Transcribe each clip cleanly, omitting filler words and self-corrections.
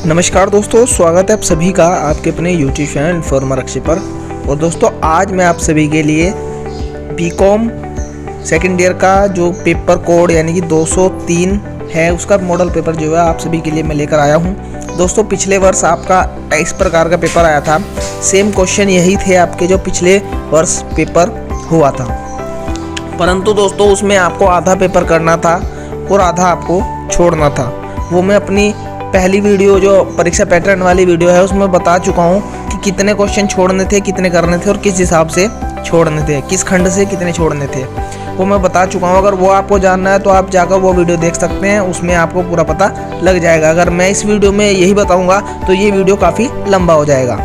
नमस्कार दोस्तों, स्वागत है आप सभी का आपके अपने YouTube चैनल इन्फॉर्मर अक्षय पर। और दोस्तों आज मैं आप सभी के लिए बीकॉम सेकेंड ईयर का जो पेपर कोड यानी कि 203 है उसका मॉडल पेपर जो है आप सभी के लिए मैं लेकर आया हूं। दोस्तों पिछले वर्ष आपका इस प्रकार का पेपर आया था, सेम क्वेश्चन यही थे आपके जो पिछले वर्ष पेपर हुआ था, परंतु दोस्तों उसमें आपको आधा पेपर करना था और आधा आपको छोड़ना था। वो मैं अपनी पहली वीडियो जो परीक्षा पैटर्न वाली वीडियो है उसमें बता चुका हूँ कि कितने क्वेश्चन छोड़ने थे, कितने करने थे और किस हिसाब से छोड़ने थे, किस खंड से कितने छोड़ने थे, वो मैं बता चुका हूँ। अगर वो आपको जानना है तो आप जाकर वो वीडियो देख सकते हैं, उसमें आपको पूरा पता लग जाएगा। अगर मैं इस वीडियो में यही बताऊँगा तो ये वीडियो काफ़ी लंबा हो जाएगा।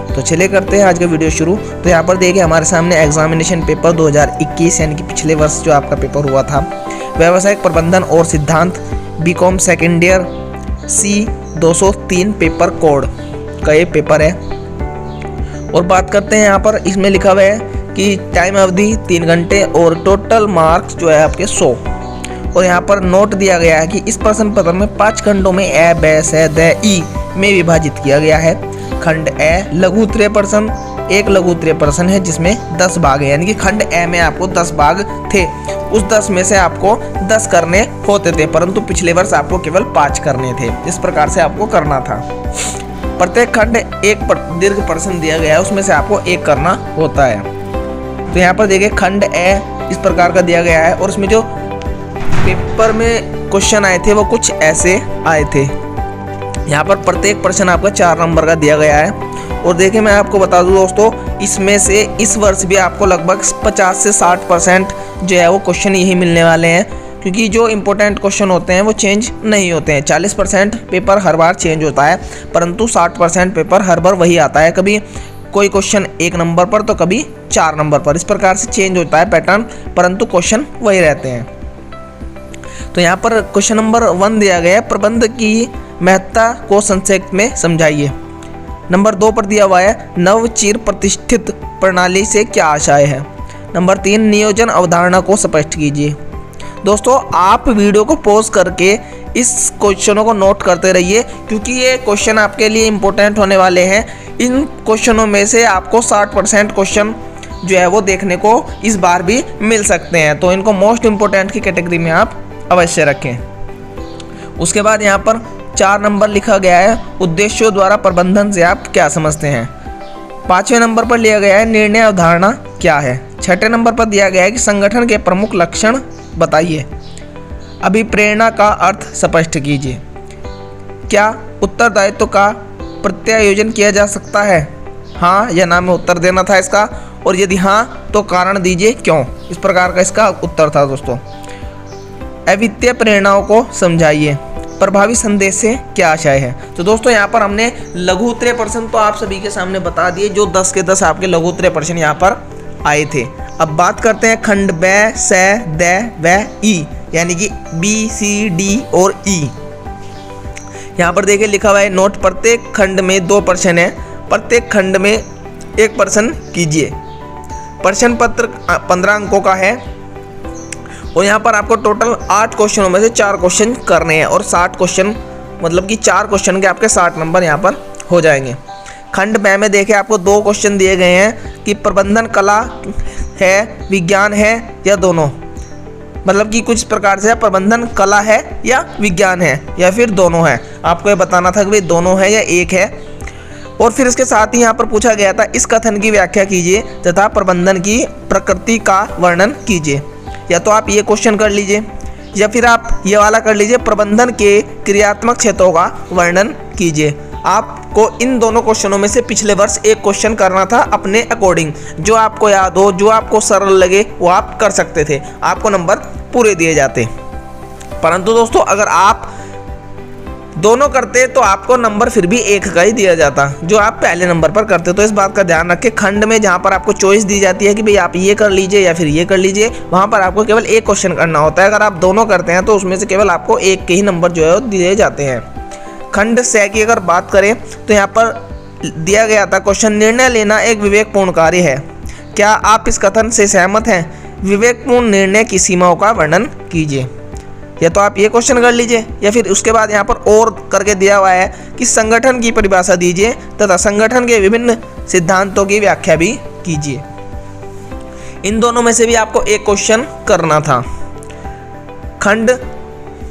तो चलिए करते हैं आज का वीडियो शुरू। तो यहाँ पर देखिए हमारे सामने एग्जामिनेशन पेपर 2021 यानी कि पिछले वर्ष जो आपका पेपर हुआ था, व्यावसायिक प्रबंधन और सिद्धांत BCom second year C 203 paper code का ये पेपर है। और बात करते हैं यहाँ पर, इसमें लिखा हुआ है कि टाइम अवधि 3 घंटे और टोटल मार्क्स जो है आपके 100। और यहाँ पर नोट दिया गया है कि इस प्रश्न पत्र में 5 खंडों में ए, ब, स, द, ई में विभाजित किया गया है। खंड ए लघु उत्तरीय प्रश्न, एक लघु उत्तरीय प्रश्न है जिसमें 10 भाग है, यानी कि खंड ए में आपको 10 भाग थे। उस 10 में से आपको 10 करने होते थे, परंतु पिछले वर्ष आपको केवल 5 करने थे। इस प्रकार से आपको करना था। प्रत्येक खंड एक दीर्घ प्रश्न दिया गया है, उसमें से आपको एक करना होता है। तो यहाँ पर देखिए खंड ए इस प्रकार का दिया गया है और उसमें जो पेपर में क्वेश्चन आए थे वो कुछ ऐसे आए थे। यहाँ पर प्रत्येक प्रश्न आपका 4 नंबर का दिया गया है। और देखिए मैं आपको बता दूं दोस्तों, इसमें से इस वर्ष भी आपको लगभग 50 से 60% जो है वो क्वेश्चन यही मिलने वाले हैं, क्योंकि जो इम्पोर्टेंट क्वेश्चन होते हैं वो चेंज नहीं होते हैं। 40% पेपर हर बार चेंज होता है, परंतु 60% पेपर हर बार वही आता है। कभी कोई क्वेश्चन 1 नंबर पर तो कभी 4 नंबर पर, इस प्रकार से चेंज होता है पैटर्न, परंतु क्वेश्चन वही रहते हैं। तो यहाँ पर क्वेश्चन नंबर 1 दिया गया है, प्रबंध की महत्ता को संक्षेप में समझाइए। नंबर 2 पर दिया हुआ है, नव चिर प्रतिष्ठित प्रणाली से क्या आशय है। नंबर 3, नियोजन अवधारणा को स्पष्ट कीजिए। दोस्तों आप वीडियो को पॉज करके इस क्वेश्चनों को नोट करते रहिए, क्योंकि ये क्वेश्चन आपके लिए इम्पोर्टेंट होने वाले हैं। इन क्वेश्चनों में से आपको 60% क्वेश्चन जो है वो देखने को इस बार भी मिल सकते हैं, तो इनको मोस्ट इम्पोर्टेंट की कैटेगरी में आप अवश्य रखें। उसके बाद यहाँ पर 4 नंबर लिखा गया है, उद्देश्यों द्वारा प्रबंधन से आप क्या समझते हैं। 5वें नंबर पर लिया गया है, निर्णय अवधारणा क्या है। 6ठे नंबर पर दिया गया है कि संगठन के प्रमुख लक्षण बताइए। अभिप्रेरणा का अर्थ स्पष्ट कीजिए। क्या उत्तरदायित्व का प्रत्यायोजन किया जा सकता है, हाँ या ना में उत्तर देना था इसका, और यदि हाँ तो कारण दीजिए क्यों। इस प्रकार का इसका उत्तर था दोस्तों। अवित्तीय प्रेरणाओं को समझाइए। प्रभावी संदेश से क्या आशय है। तो दोस्तों यहाँ पर हमने लघु उत्तरीय प्रश्न तो आप सभी के सामने बता दिए, जो 10 के 10 आपके लघु उत्तरीय प्रश्न यहाँ पर आए थे। अब बात करते हैं खंड ब, स, द, व, ई, यानी कि बी, सी, डी और ई। यहाँ पर देखिए लिखा हुआ है, नोट प्रत्येक खंड में 2 प्रश्न है, प्रत्येक खंड में 1 प्रश्न कीजिए। प्रश्न पत्र 15 अंकों का है और यहाँ पर आपको टोटल 8 क्वेश्चनों में से 4 क्वेश्चन करने हैं, और 60 क्वेश्चन मतलब कि 4 क्वेश्चन के आपके 60 नंबर यहाँ पर हो जाएंगे। खंड ब में देखें आपको 2 क्वेश्चन दिए गए हैं कि प्रबंधन कला है, विज्ञान है या दोनों, मतलब कि कुछ प्रकार से प्रबंधन कला है या विज्ञान है या फिर दोनों है। आपको ये बताना था कि भाई दोनों है या एक है। और फिर इसके साथ ही यहाँ पर पूछा गया था, इस कथन की व्याख्या कीजिए तथा प्रबंधन की प्रकृति का वर्णन कीजिए। या तो आप ये क्वेश्चन कर लीजिए या फिर आप ये वाला कर लीजिए, प्रबंधन के क्रियात्मक क्षेत्रों का वर्णन कीजिए। आपको इन दोनों क्वेश्चनों में से पिछले वर्ष एक क्वेश्चन करना था अपने अकॉर्डिंग, जो आपको याद हो, जो आपको सरल लगे वो आप कर सकते थे, आपको नंबर पूरे दिए जाते। परंतु दोस्तों अगर आप दोनों करते तो आपको नंबर फिर भी 1 का ही दिया जाता, जो आप पहले नंबर पर करते। तो इस बात का ध्यान रखें, खंड में जहाँ पर आपको चॉइस दी जाती है कि भाई आप ये कर लीजिए या फिर ये कर लीजिए, वहाँ पर आपको केवल एक क्वेश्चन करना होता है। अगर आप दोनों करते हैं तो उसमें से केवल आपको 1 के ही नंबर जो है दिए जाते हैं। खंड स की अगर बात करें तो यहाँ पर दिया गया था क्वेश्चन, निर्णय लेना एक विवेकपूर्ण कार्य है, क्या आप इस कथन से सहमत हैं। विवेकपूर्ण निर्णय की सीमाओं का वर्णन कीजिए। या तो आप ये क्वेश्चन कर लीजिए, या फिर उसके बाद यहाँ पर और करके दिया हुआ है कि संगठन की परिभाषा दीजिए तथा संगठन के विभिन्न सिद्धांतों की व्याख्या भी कीजिए। इन दोनों में से भी आपको एक क्वेश्चन करना था। खंड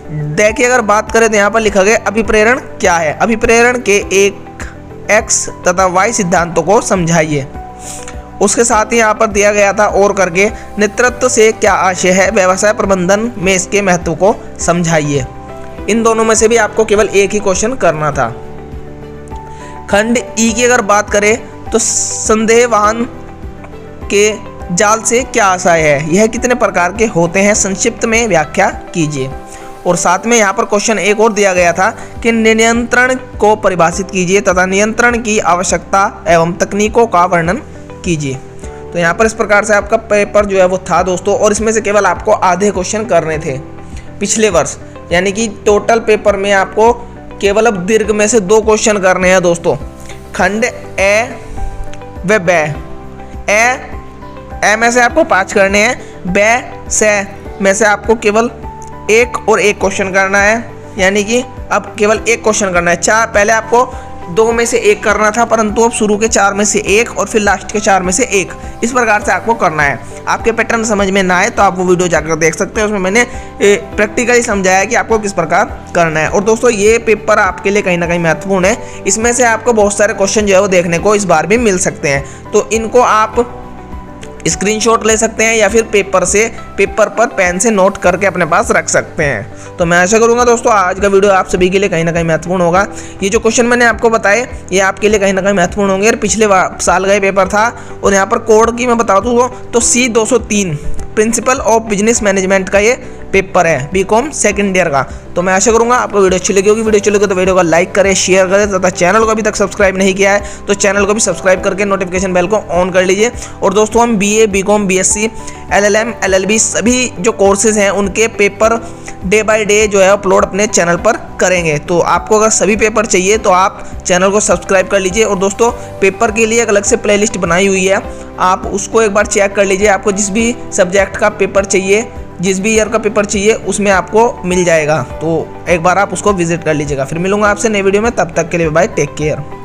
देखिए, अगर बात करें तो यहाँ पर लिखा गया अभिप्रेरण क्या है। अभिप्रेरण के एक एक्स तथा वाई सिद्धांतों को समझाइए। उसके साथ ही यहाँ पर दिया गया था और करके नेतृत्व से क्या आशय है, व्यवसाय प्रबंधन में इसके महत्व को समझाइए। इन दोनों में से भी आपको केवल एक ही क्वेश्चन करना था। खंड ई की अगर बात करें तो संदेहवान के जाल से क्या आशय है, यह कितने प्रकार के होते हैं, संक्षिप्त में व्याख्या कीजिए। और साथ में यहाँ पर क्वेश्चन एक और दिया गया था कि नियंत्रण को परिभाषित कीजिए तथा नियंत्रण की आवश्यकता एवं तकनीकों का वर्णन कीजिए। तो यहाँ पर इस प्रकार से आपका पेपर जो है वो था दोस्तों, और इसमें से केवल आपको आधे क्वेश्चन करने थे पिछले वर्ष, यानी कि टोटल पेपर में आपको केवल अब दीर्घ में से 2 क्वेश्चन करने हैं दोस्तों। खंड ए व ब, ए में से आपको 5 करने हैं, ब से में से आपको केवल 1 और 1 क्वेश्चन करना है, यानी कि अब केवल 1 क्वेश्चन करना है। 4 पहले आपको 2 में से 1 करना था, परंतु अब शुरू के 4 में से 1 और फिर लास्ट के 4 में से 1, इस प्रकार से आपको करना है। आपके पैटर्न समझ में ना आए तो आप वो वीडियो जाकर देख सकते हैं, उसमें मैंने प्रैक्टिकली समझाया कि आपको किस प्रकार करना है। और दोस्तों ये पेपर आपके लिए कहीं ना कहीं महत्वपूर्ण है, इसमें से आपको बहुत सारे क्वेश्चन जो है वो देखने को इस बार भी मिल सकते हैं। तो इनको आप स्क्रीनशॉट ले सकते हैं या फिर पेपर पर पेन से नोट करके अपने पास रख सकते हैं। तो मैं आशा करूंगा दोस्तों आज का वीडियो आप सभी के लिए कहीं ना कहीं महत्वपूर्ण होगा। ये जो क्वेश्चन मैंने आपको बताए ये आपके लिए कहीं ना कहीं महत्वपूर्ण होंगे। पिछले साल का ये पेपर था। और यहाँ पर कोड की मैं बता दूँ तो C203 principle of business management का ये पेपर है, बीकॉम सेकंड ईयर का। तो मैं आशा करूंगा आपको वीडियो अच्छी लगी होगी। वीडियो अच्छी लगी तो वीडियो को लाइक करें, शेयर करें तथा चैनल को अभी तक सब्सक्राइब नहीं किया है तो चैनल को भी सब्सक्राइब करके नोटिफिकेशन बेल को ऑन कर लीजिए। और दोस्तों हम BA, BCom, BSc, LLM, LLB सभी जो कोर्सेज हैं उनके पेपर डे बाय डे जो है अपलोड अपने चैनल पर करेंगे। तो आपको अगर सभी पेपर चाहिए तो आप चैनल को सब्सक्राइब कर लीजिए। और दोस्तों पेपर के लिए एक अलग से प्लेलिस्ट बनाई हुई है, आप उसको एक बार चेक कर लीजिए। आपको जिस भी सब्जेक्ट का पेपर चाहिए, जिस भी ईयर का पेपर चाहिए उसमें आपको मिल जाएगा, तो एक बार आप उसको विजिट कर लीजिएगा। फिर मिलूंगा आपसे नई वीडियो में, तब तक के लिए बाय, टेक केयर।